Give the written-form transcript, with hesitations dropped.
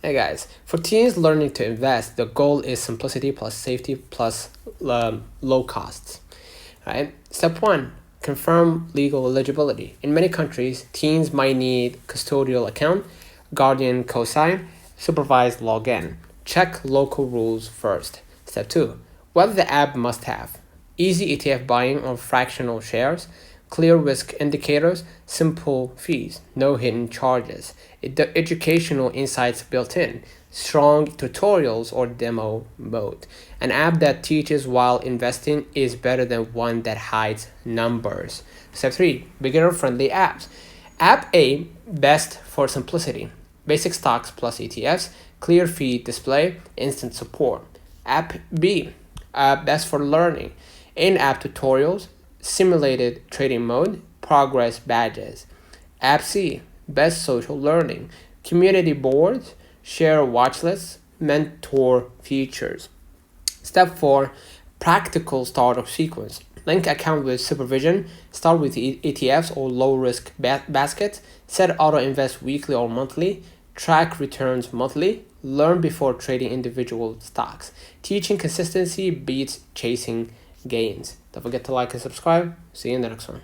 Hey guys, for teens learning to invest, the goal is simplicity plus safety plus low costs. Right? Step one, confirm legal eligibility. In many countries, teens might need custodial account, guardian cosign, supervised login. Check local rules first. Step two, whether the app must have easy ETF buying or fractional shares, clear risk indicators, simple fees, no hidden charges, educational insights built in, strong tutorials or demo mode. An app that teaches while investing is better than one that hides numbers. Step 3, beginner friendly apps. App A, best for simplicity. Basic stocks plus ETFs, clear feed display, instant support. App B, best for learning. In-app tutorials, simulated trading mode, progress badges. App C, best social learning. Community boards, share watch lists, mentor features. Step 4, practical startup sequence. Link account with supervision, start with ETFs or low risk baskets, set auto invest weekly or monthly, track returns monthly, learn before trading individual stocks. Teaching consistency beats chasing gains. Don't forget to like and subscribe. See you in the next one.